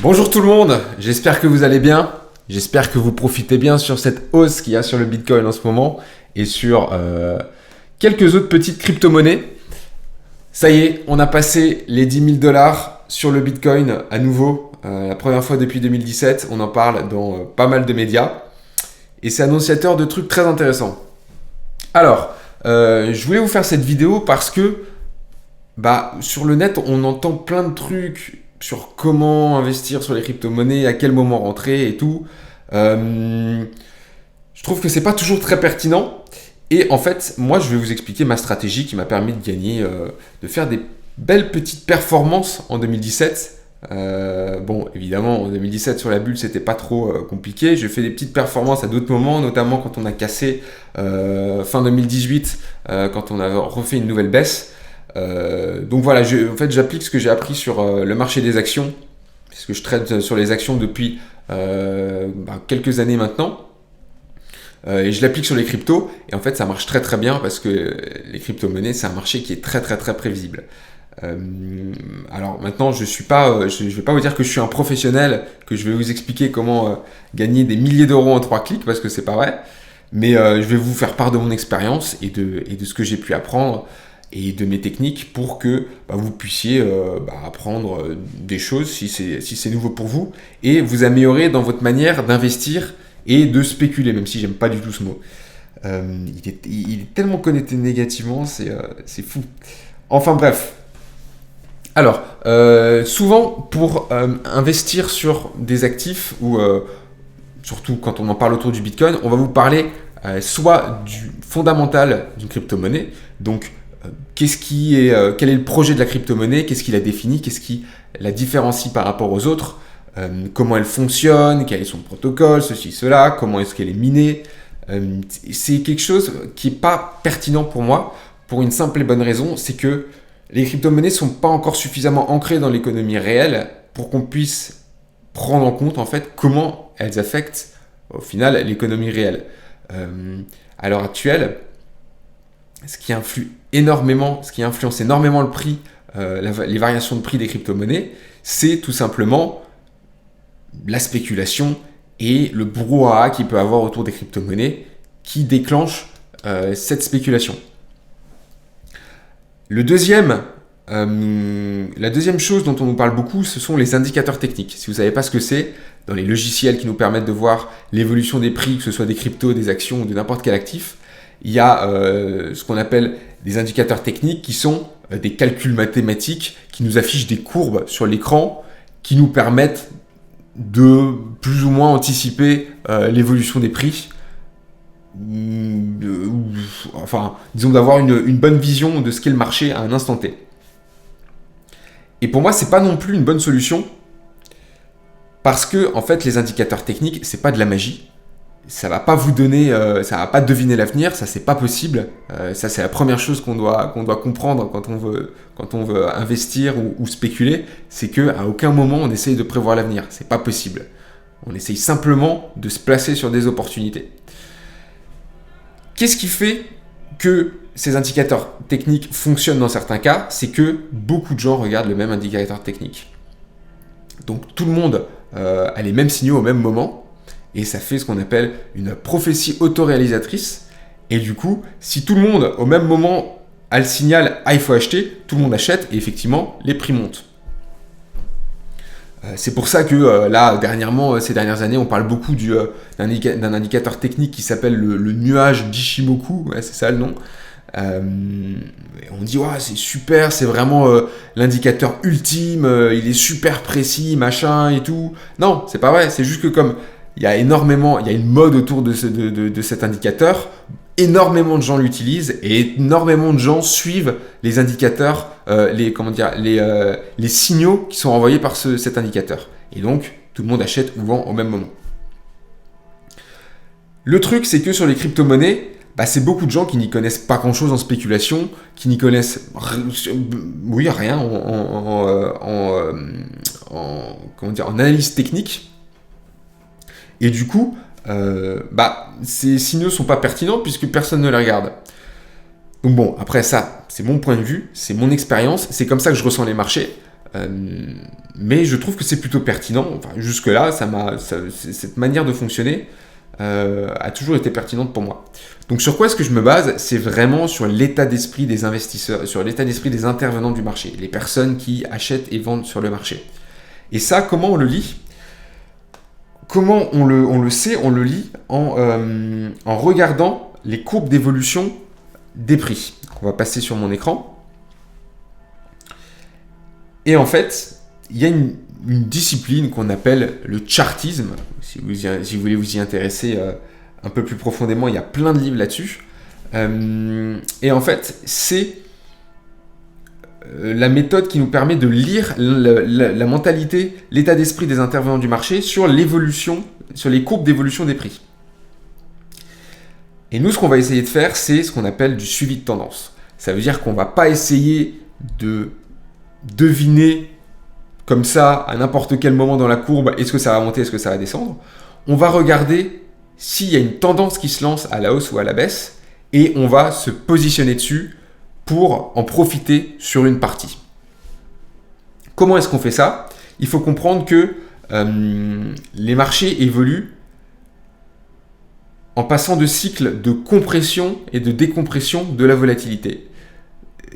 Bonjour tout le monde, j'espère que vous allez bien. J'espère que vous profitez bien sur cette hausse qu'il y a sur le Bitcoin en ce moment et sur quelques autres petites crypto-monnaies. Ça y est, on a passé les 10 000 dollars sur le Bitcoin à nouveau. La première fois depuis 2017, on en parle dans pas mal de médias. Et c'est annonciateur de trucs très intéressants. Alors, je voulais vous faire cette vidéo parce que sur le net, on entend plein de trucs sur comment investir sur les crypto-monnaies, à quel moment rentrer et tout. Je trouve que c'est pas toujours très pertinent. Et en fait, moi, je vais vous expliquer ma stratégie qui m'a permis de gagner, de faire des belles petites performances en 2017. Bon, évidemment, en 2017, sur la bulle, c'était pas trop compliqué. J'ai fait des petites performances à d'autres moments, notamment quand on a cassé fin 2018, quand on a refait une nouvelle baisse. Donc voilà, en fait, j'applique ce que j'ai appris sur le marché des actions, puisque je trade sur les actions depuis quelques années maintenant. Et je l'applique sur les cryptos, et en fait ça marche très très bien parce que les crypto-monnaies c'est un marché qui est très très très prévisible. Alors maintenant je vais pas vous dire que je suis un professionnel, que je vais vous expliquer comment gagner des milliers d'euros en 3 clics parce que c'est pas vrai, mais je vais vous faire part de mon expérience et de ce que j'ai pu apprendre et de mes techniques pour que vous puissiez apprendre des choses si c'est nouveau pour vous et vous améliorer dans votre manière d'investir et de spéculer, même si j'aime pas du tout ce mot. Il est tellement connoté négativement, c'est fou. Enfin bref. Alors, souvent pour investir sur des actifs, ou surtout quand on en parle autour du Bitcoin, on va vous parler soit du fondamental d'une crypto-monnaie, donc quel est le projet de la crypto-monnaie, qu'est-ce qui la définit, qu'est-ce qui la différencie par rapport aux autres, comment elle fonctionne, quel est son protocole, ceci, cela, comment est-ce qu'elle est minée. C'est quelque chose qui n'est pas pertinent pour moi, pour une simple et bonne raison, c'est que les crypto-monnaies ne sont pas encore suffisamment ancrées dans l'économie réelle pour qu'on puisse prendre en compte en fait comment elles affectent au final l'économie réelle. À l'heure actuelle, ce qui influence énormément le prix, les variations de prix des crypto-monnaies, c'est tout simplement la spéculation et le brouhaha qu'il peut avoir autour des crypto-monnaies qui déclenche cette spéculation. La deuxième chose dont on nous parle beaucoup, ce sont les indicateurs techniques. Si vous ne savez pas ce que c'est, dans les logiciels qui nous permettent de voir l'évolution des prix, que ce soit des cryptos, des actions ou de n'importe quel actif, il y a ce qu'on appelle des indicateurs techniques qui sont des calculs mathématiques qui nous affichent des courbes sur l'écran qui nous permettent de plus ou moins anticiper l'évolution des prix. Disons d'avoir une bonne vision de ce qu'est le marché à un instant T. Et pour moi, c'est pas non plus une bonne solution parce que en fait, les indicateurs techniques, c'est pas de la magie. Ça va pas vous donner, ça va pas deviner l'avenir, ça c'est pas possible. Ça c'est la première chose qu'on doit comprendre quand on veut investir ou spéculer, c'est que à aucun moment on essaye de prévoir l'avenir. C'est pas possible. On essaye simplement de se placer sur des opportunités. Qu'est-ce qui fait que ces indicateurs techniques fonctionnent dans certains cas? C'est que beaucoup de gens regardent le même indicateur technique. Donc tout le monde a les mêmes signaux au même moment. Et ça fait ce qu'on appelle une prophétie autoréalisatrice. Et du coup, si tout le monde, au même moment, a le signal « Ah, il faut acheter », tout le monde achète et effectivement, les prix montent. C'est pour ça que là, dernièrement, ces dernières années, on parle beaucoup d'un indicateur technique qui s'appelle le nuage d'Ishimoku. Ouais, c'est ça le nom. On dit ouais, c'est super, c'est vraiment l'indicateur ultime, il est super précis, machin et tout. Non, c'est pas vrai, c'est juste que comme il y a une mode autour de cet indicateur. Énormément de gens l'utilisent et énormément de gens suivent les indicateurs, les signaux qui sont envoyés par cet indicateur. Et donc, tout le monde achète ou vend au même moment. Le truc, c'est que sur les crypto-monnaies, c'est beaucoup de gens qui n'y connaissent pas grand-chose en spéculation, qui n'y connaissent rien en analyse technique. Et du coup, ces signaux ne sont pas pertinents puisque personne ne les regarde. Donc bon, après ça, c'est mon point de vue, c'est mon expérience, c'est comme ça que je ressens les marchés. Mais je trouve que c'est plutôt pertinent. Enfin, jusque-là, cette manière de fonctionner a toujours été pertinente pour moi. Donc sur quoi est-ce que je me base? C'est vraiment sur l'état d'esprit des investisseurs, sur l'état d'esprit des intervenants du marché, les personnes qui achètent et vendent sur le marché. Et ça, comment on le lit? Comment on le sait? On le lit en regardant les courbes d'évolution des prix. On va passer sur mon écran. Et en fait, il y a une discipline qu'on appelle le chartisme. Si vous voulez vous y intéresser un peu plus profondément, il y a plein de livres là-dessus. Et en fait, c'est la méthode qui nous permet de lire la mentalité, l'état d'esprit des intervenants du marché sur l'évolution, sur les courbes d'évolution des prix. Et nous, ce qu'on va essayer de faire, c'est ce qu'on appelle du suivi de tendance. Ça veut dire qu'on ne va pas essayer de deviner comme ça à n'importe quel moment dans la courbe est-ce que ça va monter, est-ce que ça va descendre. On va regarder s'il y a une tendance qui se lance à la hausse ou à la baisse et on va se positionner dessus pour en profiter sur une partie. Comment est-ce qu'on fait ça? Il faut comprendre que les marchés évoluent en passant de cycles de compression et de décompression de la volatilité.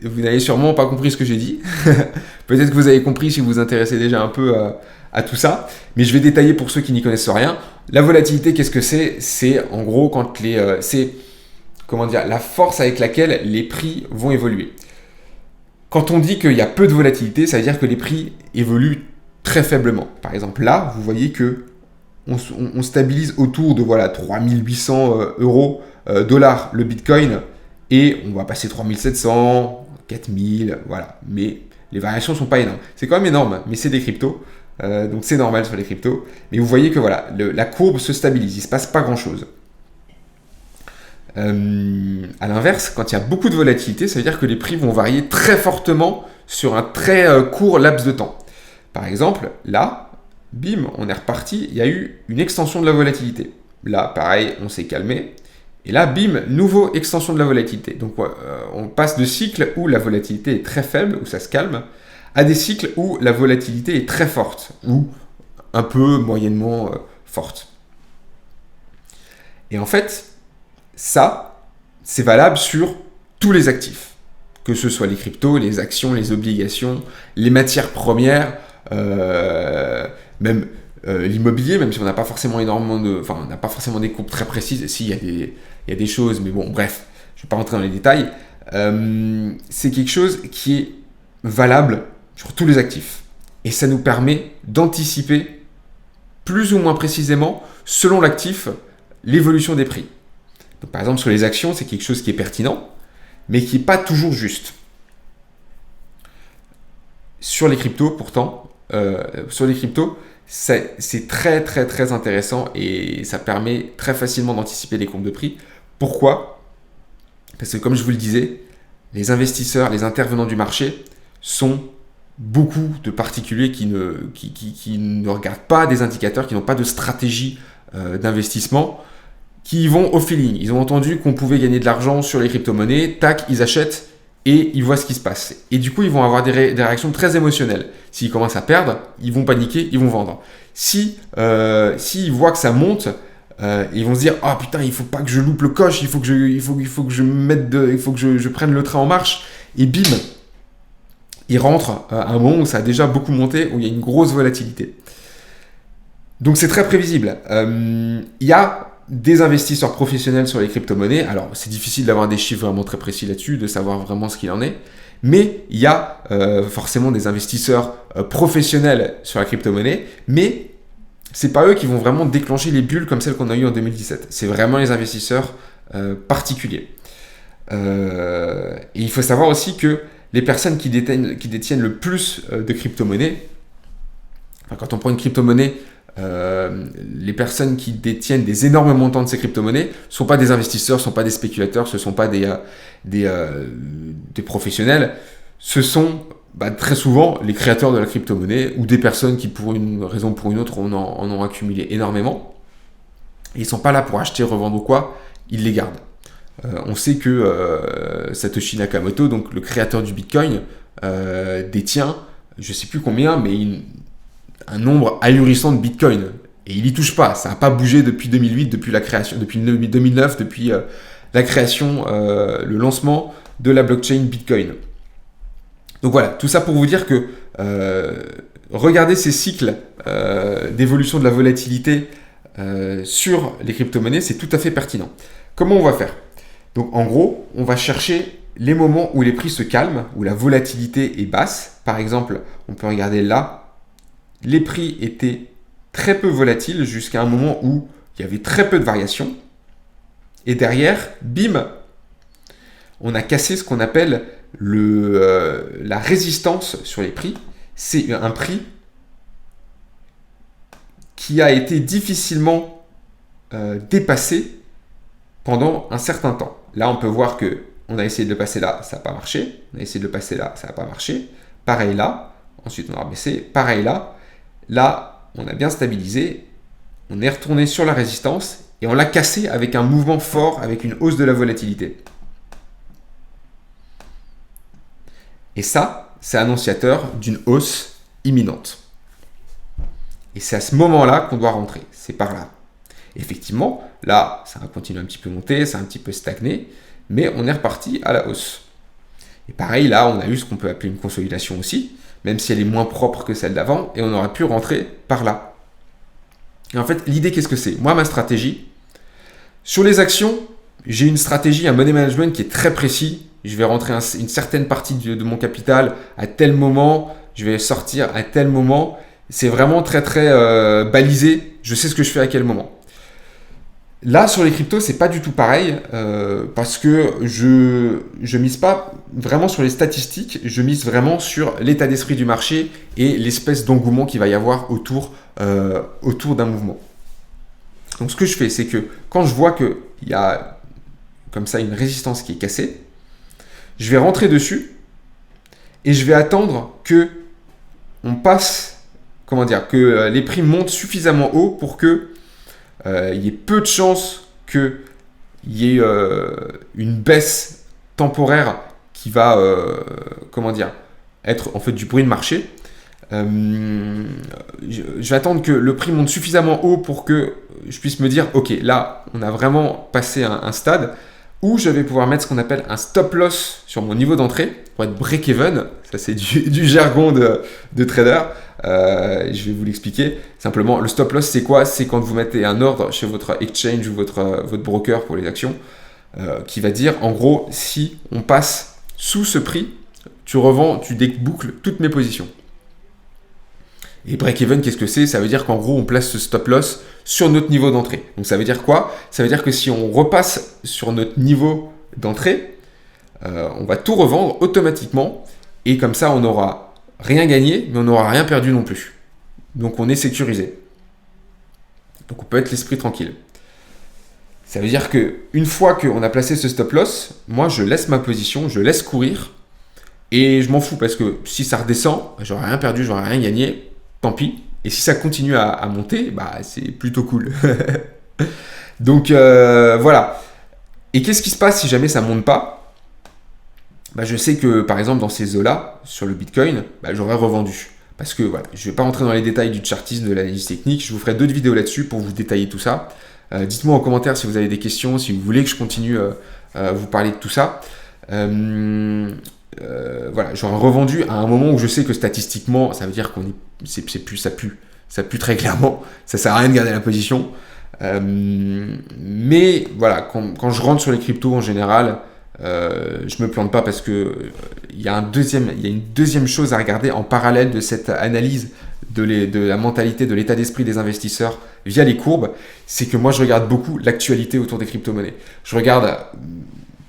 Vous n'avez sûrement pas compris ce que j'ai dit. Peut-être que vous avez compris si vous vous intéressez déjà un peu à tout ça. Mais je vais détailler pour ceux qui n'y connaissent rien. La volatilité, qu'est-ce que c'est? C'est en gros quand c'est la force avec laquelle les prix vont évoluer. Quand on dit qu'il y a peu de volatilité, ça veut dire que les prix évoluent très faiblement. Par exemple, là, vous voyez que on stabilise autour de 3800 euros, dollars le Bitcoin. Et on va passer 3700, 4000, voilà. Mais les variations ne sont pas énormes. C'est quand même énorme, mais c'est des cryptos. Donc c'est normal sur les cryptos. Mais vous voyez que la courbe se stabilise. Il ne se passe pas grand-chose. À l'inverse, quand il y a beaucoup de volatilité, ça veut dire que les prix vont varier très fortement sur un très court laps de temps. Par exemple, là, bim, on est reparti. Il y a eu une extension de la volatilité. Là, pareil, on s'est calmé. Et là, bim, nouveau extension de la volatilité. Donc, on passe de cycles où la volatilité est très faible, où ça se calme, à des cycles où la volatilité est très forte, ou un peu moyennement forte. Et en fait, ça, c'est valable sur tous les actifs, que ce soit les cryptos, les actions, les obligations, les matières premières, même l'immobilier, même si on n'a pas forcément on n'a pas forcément des courbes très précises. Si, il y a des choses, mais bon, bref, je ne vais pas rentrer dans les détails. C'est quelque chose qui est valable sur tous les actifs. Et ça nous permet d'anticiper plus ou moins précisément, selon l'actif, l'évolution des prix. Donc, par exemple, sur les actions, c'est quelque chose qui est pertinent, mais qui n'est pas toujours juste. Sur les cryptos, pourtant, c'est très très très intéressant et ça permet très facilement d'anticiper les courbes de prix. Pourquoi? Parce que comme je vous le disais, les investisseurs, les intervenants du marché sont beaucoup de particuliers qui ne regardent pas des indicateurs, qui n'ont pas de stratégie d'investissement, qui vont au feeling. Ils ont entendu qu'on pouvait gagner de l'argent sur les crypto-monnaies, tac, ils achètent et ils voient ce qui se passe. Et du coup, ils vont avoir des réactions très émotionnelles. S'ils commencent à perdre, ils vont paniquer, ils vont vendre. S'ils voient que ça monte, ils vont se dire « Ah putain, il faut pas que je loupe le coche, il faut que je prenne le train en marche. » Et bim, ils rentrent à un moment où ça a déjà beaucoup monté, où il y a une grosse volatilité. Donc c'est très prévisible. Il y a des investisseurs professionnels sur les crypto-monnaies. Alors, c'est difficile d'avoir des chiffres vraiment très précis là-dessus, de savoir vraiment ce qu'il en est. Mais il y a forcément des investisseurs professionnels sur la crypto-monnaie. Mais c'est pas eux qui vont vraiment déclencher les bulles comme celles qu'on a eues en 2017. C'est vraiment les investisseurs particuliers. Et il faut savoir aussi que les personnes qui détiennent le plus de crypto-monnaies, quand on prend une crypto-monnaie, les personnes qui détiennent des énormes montants de ces crypto-monnaies ne sont pas des investisseurs, ne sont pas des spéculateurs, ce ne sont pas des professionnels, ce sont très souvent les créateurs de la crypto-monnaie ou des personnes qui, pour une raison ou pour une autre, en ont accumulé énormément. Et ils ne sont pas là pour acheter, revendre ou quoi, ils les gardent. On sait que Satoshi Nakamoto, donc le créateur du Bitcoin, détient je ne sais plus combien, mais un nombre ahurissant de Bitcoin. Et il n'y touche pas. Ça n'a pas bougé depuis 2008, depuis la création, depuis 2009, depuis la création, le lancement de la blockchain Bitcoin. Donc voilà, tout ça pour vous dire que regardez ces cycles d'évolution de la volatilité sur les crypto-monnaies, c'est tout à fait pertinent. Comment on va faire? Donc en gros, on va chercher les moments où les prix se calment, où la volatilité est basse. Par exemple, on peut regarder là, les prix étaient très peu volatiles jusqu'à un moment où il y avait très peu de variations. Et derrière, bim, on a cassé ce qu'on appelle la résistance sur les prix. C'est un prix qui a été difficilement dépassé pendant un certain temps. Là, on peut voir que on a essayé de le passer là, ça n'a pas marché. On a essayé de le passer là, ça n'a pas marché. Pareil là. Ensuite, on a rebaissé. Pareil là. Là, on a bien stabilisé. On est retourné sur la résistance et on l'a cassé avec un mouvement fort, avec une hausse de la volatilité. Et ça, c'est annonciateur d'une hausse imminente. Et c'est à ce moment-là qu'on doit rentrer. C'est par là. Effectivement, là, ça va continuer un petit peu monter, ça a un petit peu stagné, mais on est reparti à la hausse. Et pareil, là, on a eu ce qu'on peut appeler une consolidation aussi, même si elle est moins propre que celle d'avant, et on aurait pu rentrer par là. Et en fait, l'idée, qu'est-ce que c'est? Moi, ma stratégie, sur les actions, j'ai une stratégie, un money management qui est très précis. Je vais rentrer une certaine partie de mon capital à tel moment, je vais sortir à tel moment. C'est vraiment très, très balisé. Je sais ce que je fais à quel moment. Là, sur les cryptos, c'est pas du tout pareil parce que je mise pas vraiment sur les statistiques, je mise vraiment sur l'état d'esprit du marché et l'espèce d'engouement qu'il va y avoir autour d'un mouvement. Donc, ce que je fais, c'est que quand je vois qu'il y a comme ça une résistance qui est cassée, je vais rentrer dessus et je vais attendre que on passe, que les prix montent suffisamment haut pour que il y ait peu de chances qu'il y ait une baisse temporaire qui va être en fait du bruit de marché. Je vais attendre que le prix monte suffisamment haut pour que je puisse me dire ok, là on a vraiment passé un stade où je vais pouvoir mettre ce qu'on appelle un stop loss sur mon niveau d'entrée pour être break-even. Ça c'est du jargon de trader. Je vais vous l'expliquer. Simplement, le stop loss, c'est quoi? C'est quand vous mettez un ordre chez votre exchange ou votre broker pour les actions qui va dire, en gros, si on passe sous ce prix, tu revends, tu déboucles toutes mes positions. Et break-even, qu'est-ce que c'est? Ça veut dire qu'en gros, on place ce stop loss sur notre niveau d'entrée. Donc, ça veut dire quoi? Ça veut dire que si on repasse sur notre niveau d'entrée, on va tout revendre automatiquement et comme ça, on aura rien gagné, mais on n'aura rien perdu non plus. Donc on est sécurisé. Donc on peut être l'esprit tranquille. Ça veut dire qu'une fois qu'on a placé ce stop loss, moi je laisse ma position, je laisse courir et je m'en fous parce que si ça redescend, j'aurai rien perdu, j'aurai rien gagné, tant pis. Et si ça continue à monter, c'est plutôt cool. Donc voilà. Et qu'est-ce qui se passe si jamais ça ne monte pas? Je sais que par exemple dans ces eaux-là, sur le Bitcoin, j'aurais revendu. Parce que voilà, je ne vais pas rentrer dans les détails du chartisme, de l'analyse technique, je vous ferai d'autres vidéos là-dessus pour vous détailler tout ça. Dites-moi en commentaire si vous avez des questions, si vous voulez que je continue à vous parler de tout ça. Voilà, j'aurais revendu à un moment où je sais que statistiquement, ça veut dire ça pue très clairement, ça sert à rien de garder la position. Mais voilà, quand je rentre sur les cryptos en général, je me plante pas parce que il y a une deuxième chose à regarder en parallèle de cette analyse de la mentalité, de l'état d'esprit des investisseurs via les courbes, c'est que moi je regarde beaucoup l'actualité autour des crypto-monnaies. Je regarde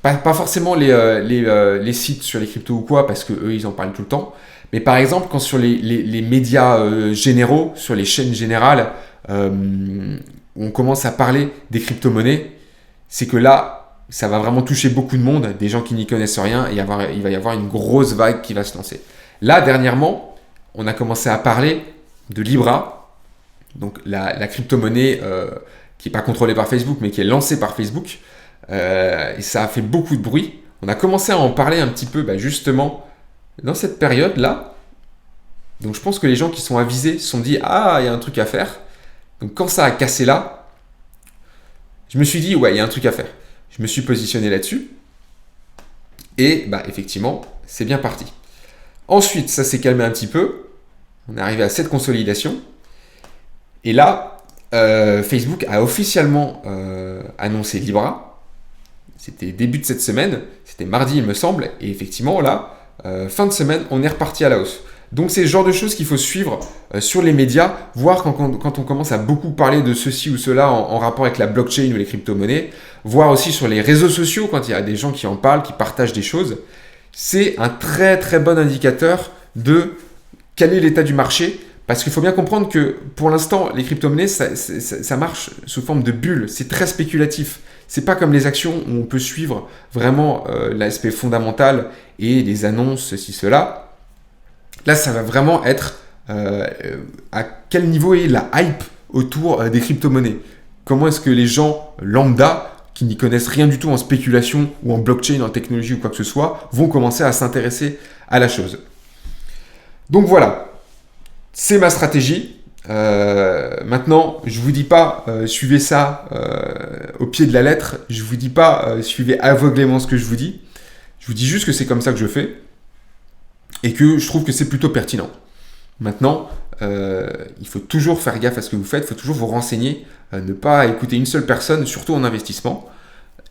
pas forcément les sites sur les cryptos ou quoi, parce que eux ils en parlent tout le temps, mais par exemple quand sur les médias généraux, sur les chaînes générales, on commence à parler des crypto-monnaies, c'est que là ça va vraiment toucher beaucoup de monde, des gens qui n'y connaissent rien, et il va y avoir une grosse vague qui va se lancer. Là, dernièrement, on a commencé à parler de Libra, donc la crypto-monnaie qui n'est pas contrôlée par Facebook, mais qui est lancée par Facebook, et ça a fait beaucoup de bruit. On a commencé à en parler un petit peu justement dans cette période-là, Donc je pense que les gens qui sont avisés se sont dit « Ah, il y a un truc à faire ». Donc quand ça a cassé là, je me suis dit « Ouais, il y a un truc à faire ». Je me suis positionné là-dessus. Et effectivement, c'est bien parti. Ensuite, ça s'est calmé un petit peu. On est arrivé à cette consolidation. Et là, Facebook a officiellement annoncé Libra. C'était début de cette semaine. C'était mardi, il me semble. Et effectivement, là, fin de semaine, on est reparti à la hausse. Donc, c'est le genre de choses qu'il faut suivre sur les médias, voir quand on commence à beaucoup parler de ceci ou cela en rapport avec la blockchain ou les crypto-monnaies, voir aussi sur les réseaux sociaux quand il y a des gens qui en parlent, qui partagent des choses. C'est un très très bon indicateur de quel est l'état du marché. Parce qu'il faut bien comprendre que pour l'instant, les crypto-monnaies, ça marche sous forme de bulles. C'est très spéculatif. C'est pas comme les actions où on peut suivre vraiment l'aspect fondamental et les annonces, ceci, cela. Là, ça va vraiment être à quel niveau est la hype autour des crypto-monnaies. Comment est-ce que les gens lambda, qui n'y connaissent rien du tout en spéculation ou en blockchain, en technologie ou quoi que ce soit, vont commencer à s'intéresser à la chose. Donc voilà. C'est ma stratégie. Maintenant, je ne vous dis pas suivez ça au pied de la lettre. Je ne vous dis pas suivez aveuglément ce que je vous dis. Je vous dis juste que c'est comme ça que je fais et que je trouve que c'est plutôt pertinent. Maintenant, il faut toujours faire gaffe à ce que vous faites. Il faut toujours vous renseigner, ne pas écouter une seule personne, surtout en investissement.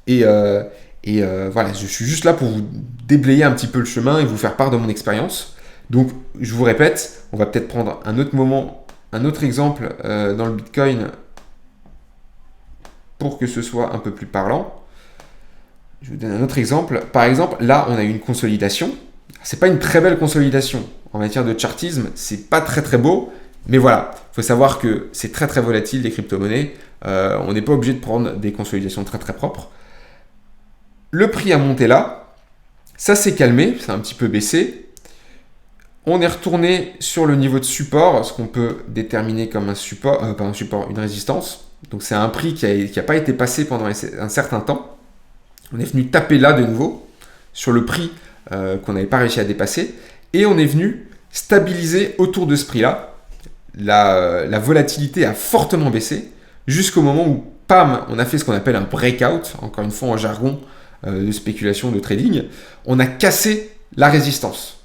Et voilà, je suis juste là pour vous déblayer un petit peu le chemin et vous faire part de mon expérience. Donc, je vous répète, on va peut-être prendre un autre moment, un autre exemple dans le Bitcoin pour que ce soit un peu plus parlant. Je vous donne un autre exemple. Par exemple, là, on a eu une consolidation. C'est pas une très belle consolidation. En matière de chartisme, c'est pas très très beau. Mais voilà, il faut savoir que c'est très très volatile les crypto-monnaies. On n'est pas obligé de prendre des consolidations très très propres. Le prix a monté là. Ça s'est calmé, ça a un petit peu baissé. On est retourné sur le niveau de support, ce qu'on peut déterminer comme un support, une résistance. Donc c'est un prix qui n'a pas été passé pendant un certain temps. On est venu taper là de nouveau, sur le prix qu'on n'avait pas réussi à dépasser. Et on est venu stabiliser autour de ce prix-là. La volatilité a fortement baissé, jusqu'au moment où, pam, on a fait ce qu'on appelle un breakout, encore une fois en jargon de spéculation, de trading. On a cassé la résistance.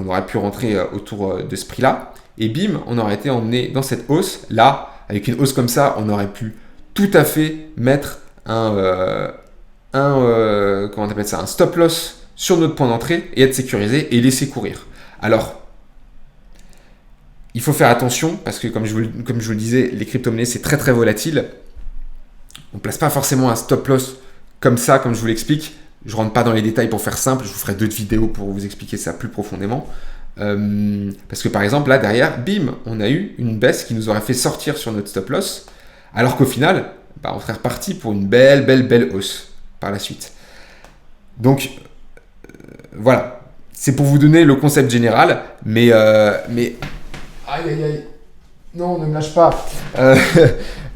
On aurait pu rentrer autour de ce prix-là. Et bim, on aurait été emmené dans cette hausse. Là, avec une hausse comme ça, on aurait pu tout à fait mettre un stop loss sur notre point d'entrée et être sécurisé et laisser courir. Alors, il faut faire attention parce que comme je vous le disais, les crypto-monnaies, c'est très très volatile. On ne place pas forcément un stop loss comme ça, comme je vous l'explique. Je ne rentre pas dans les détails pour faire simple, je vous ferai d'autres vidéos pour vous expliquer ça plus profondément. Parce que par exemple, là derrière, bim, on a eu une baisse qui nous aurait fait sortir sur notre stop loss, alors qu'au final, on serait reparti pour une belle hausse par la suite. Donc, voilà, c'est pour vous donner le concept général, mais aïe, non, ne me lâche pas.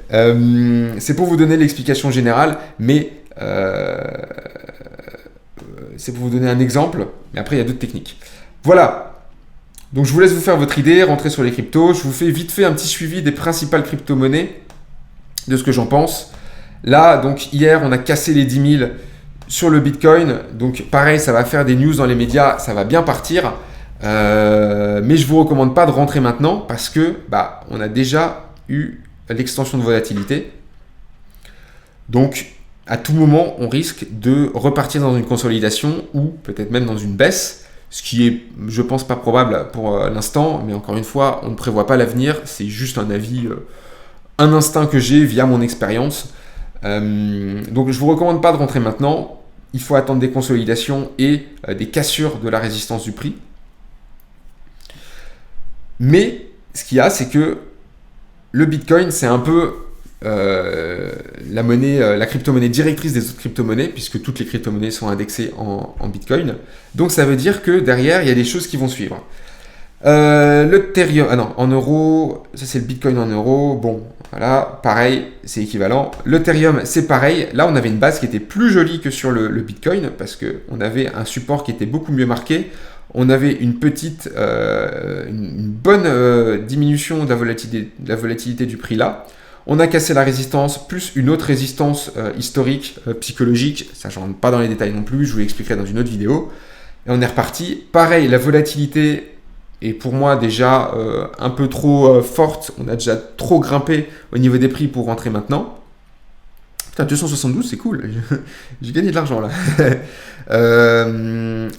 C'est pour vous donner l'explication générale, mais c'est pour vous donner un exemple, mais après il y a d'autres techniques. Voilà, donc je vous laisse vous faire votre idée, rentrer sur les cryptos. Je vous fais vite fait un petit suivi des principales crypto-monnaies, de ce que j'en pense. Là, donc hier, on a cassé les 10 000 sur le Bitcoin. Donc pareil, ça va faire des news dans les médias, ça va bien partir. Mais je ne vous recommande pas de rentrer maintenant parce que on a déjà eu l'extension de volatilité. Donc, à tout moment, on risque de repartir dans une consolidation ou peut-être même dans une baisse, ce qui est, je pense, pas probable pour l'instant. Mais encore une fois, on ne prévoit pas l'avenir. C'est juste un avis, un instinct que j'ai via mon expérience. Donc, je ne vous recommande pas de rentrer maintenant. Il faut attendre des consolidations et des cassures de la résistance du prix. Mais ce qu'il y a, c'est que le Bitcoin, c'est un peu la crypto-monnaie directrice des autres crypto-monnaies, puisque toutes les crypto-monnaies sont indexées en Bitcoin. Donc ça veut dire que derrière, il y a des choses qui vont suivre. L'Ethereum, en euros, ça c'est le Bitcoin en euros. Bon, voilà, pareil, c'est équivalent. L'Ethereum, c'est pareil. Là, on avait une base qui était plus jolie que sur le Bitcoin, parce qu'on avait un support qui était beaucoup mieux marqué. On avait une bonne diminution de la volatilité du prix là. On a cassé la résistance, plus une autre résistance historique, psychologique. Ça, je ne rentre pas dans les détails non plus, je vous l'expliquerai dans une autre vidéo. Et on est reparti. Pareil, la volatilité est pour moi déjà un peu trop forte. On a déjà trop grimpé au niveau des prix pour rentrer maintenant. Putain, 272, c'est cool. J'ai gagné de l'argent là.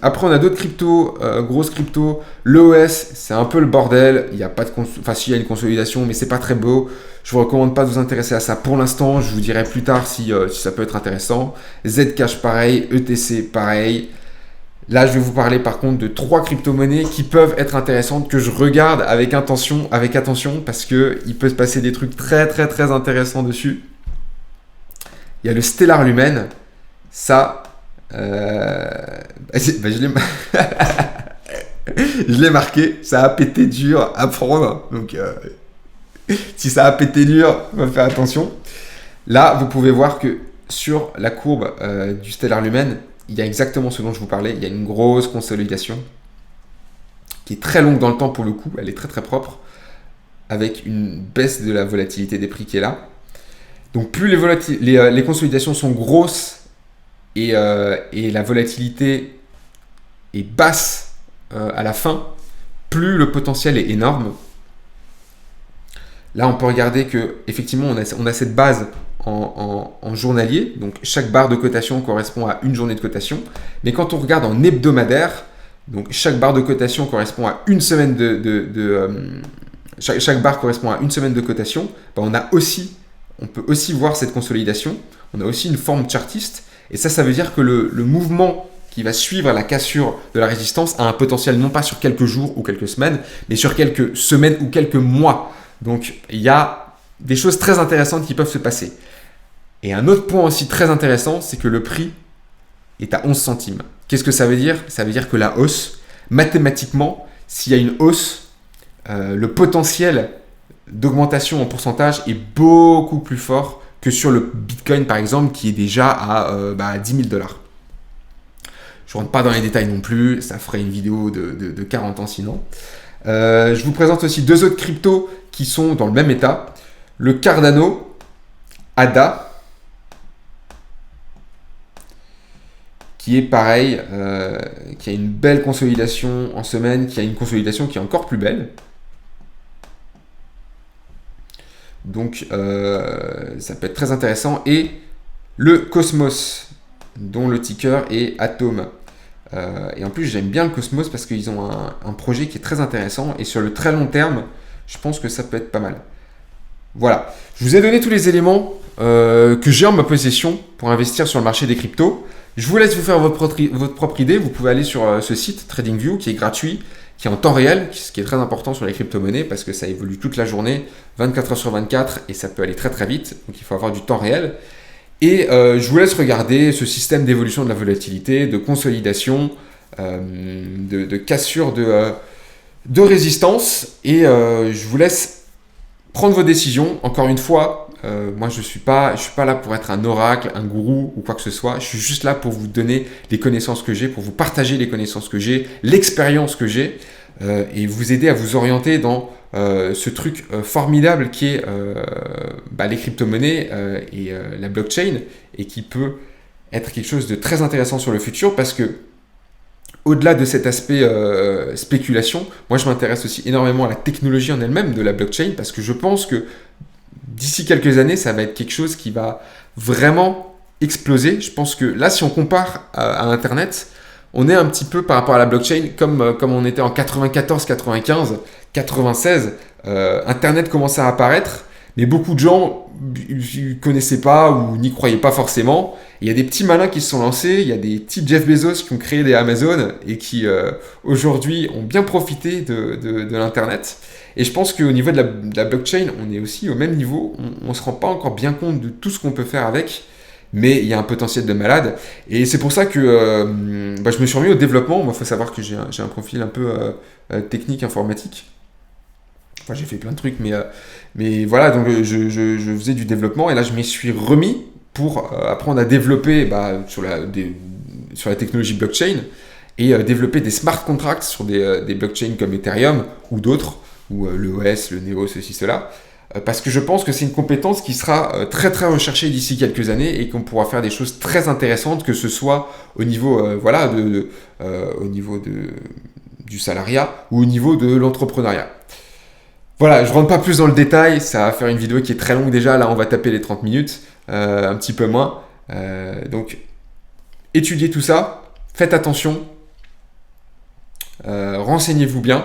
Après, on a d'autres cryptos, grosses cryptos. L'EOS, c'est un peu le bordel. Il n'y a pas de s'il y a une consolidation, mais c'est pas très beau. Je vous recommande pas de vous intéresser à ça pour l'instant. Je vous dirai plus tard si ça peut être intéressant. Zcash, pareil. ETC, pareil. Là, je vais vous parler par contre de 3 crypto-monnaies qui peuvent être intéressantes, que je regarde avec attention, parce qu'il peut se passer des trucs très très très intéressants dessus. Il y a le Stellar Lumen. Ça, je l'ai marqué. Ça a pété dur à prendre. Donc, si ça a pété dur, on va faire attention. Là, vous pouvez voir que sur la courbe du Stellar Lumen, il y a exactement ce dont je vous parlais. Il y a une grosse consolidation qui est très longue dans le temps pour le coup. Elle est très très propre, avec une baisse de la volatilité des prix qui est là. Donc plus les consolidations sont grosses et la volatilité est basse à la fin, plus le potentiel est énorme. Là, on peut regarder que effectivement on a cette base en journalier, donc chaque barre de cotation correspond à une journée de cotation. Mais quand on regarde en hebdomadaire, donc chaque barre de cotation correspond à une semaine chaque barre correspond à une semaine de cotation. On peut aussi voir cette consolidation. On a aussi une forme chartiste. Et ça veut dire que le mouvement qui va suivre la cassure de la résistance a un potentiel non pas sur quelques jours ou quelques semaines, mais sur quelques semaines ou quelques mois. Donc, il y a des choses très intéressantes qui peuvent se passer. Et un autre point aussi très intéressant, c'est que le prix est à 11 centimes. Qu'est-ce que ça veut dire? Ça veut dire que la hausse, mathématiquement, s'il y a une hausse, le potentiel d'augmentation en pourcentage est beaucoup plus fort que sur le Bitcoin par exemple qui est déjà à 10 000 $. Je ne rentre pas dans les détails non plus, ça ferait une vidéo de 40 ans sinon. Je vous présente aussi 2 autres cryptos qui sont dans le même état. Le Cardano, ADA, qui est pareil, qui a une belle consolidation en semaine, qui a une consolidation qui est encore plus belle. Donc, ça peut être très intéressant. Et le Cosmos, dont le ticker est Atom. Et en plus, j'aime bien le Cosmos parce qu'ils ont un projet qui est très intéressant. Et sur le très long terme, je pense que ça peut être pas mal. Voilà. Je vous ai donné tous les éléments que j'ai en ma possession pour investir sur le marché des cryptos. Je vous laisse vous faire votre propre idée. Vous pouvez aller sur ce site TradingView qui est gratuit, qui est en temps réel, ce qui est très important sur les crypto-monnaies parce que ça évolue toute la journée, 24 heures sur 24 et ça peut aller très très vite. Donc il faut avoir du temps réel. Et je vous laisse regarder ce système d'évolution de la volatilité, de consolidation, de cassure de résistance. Et je vous laisse prendre vos décisions. Encore une fois, moi je suis pas là pour être un oracle, un gourou ou quoi que ce soit. Je suis juste là pour vous donner les connaissances que j'ai, pour vous partager les connaissances que j'ai, l'expérience que j'ai et vous aider à vous orienter dans ce truc formidable qui est les crypto-monnaies et la blockchain et qui peut être quelque chose de très intéressant sur le futur parce que au-delà de cet aspect spéculation, moi je m'intéresse aussi énormément à la technologie en elle-même de la blockchain parce que je pense que d'ici quelques années, ça va être quelque chose qui va vraiment exploser. Je pense que là, si on compare à Internet, on est un petit peu par rapport à la blockchain comme on était en 94, 95, 96. Internet commençait à apparaître, mais beaucoup de gens ne connaissaient pas ou n'y croyaient pas forcément. Il y a des petits malins qui se sont lancés, il y a des petits Jeff Bezos qui ont créé des Amazon et qui aujourd'hui ont bien profité de l'Internet. Et je pense qu'au niveau de la blockchain, on est aussi au même niveau. On ne se rend pas encore bien compte de tout ce qu'on peut faire avec, mais il y a un potentiel de malade. Et c'est pour ça que je me suis remis au développement. Il faut savoir que j'ai un profil un peu technique, informatique. Enfin, j'ai fait plein de trucs, mais voilà, donc je faisais du développement. Et là, je m'y suis remis pour apprendre à développer sur la technologie blockchain. et développer des smart contracts sur des blockchains comme Ethereum ou d'autres, ou l'EOS, le Neo, ceci, cela. Parce que je pense que c'est une compétence qui sera très très recherchée d'ici quelques années et qu'on pourra faire des choses très intéressantes, que ce soit au niveau, du salariat ou au niveau de l'entrepreneuriat. Voilà, je rentre pas plus dans le détail, ça va faire une vidéo qui est très longue déjà, là on va taper les 30 minutes, un petit peu moins. Donc, étudiez tout ça, faites attention, renseignez-vous bien.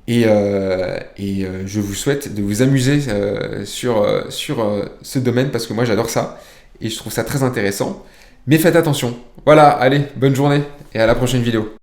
Et je vous souhaite de vous amuser sur ce domaine parce que moi j'adore ça et je trouve ça très intéressant. Mais faites attention. Voilà, allez, bonne journée et à la prochaine vidéo.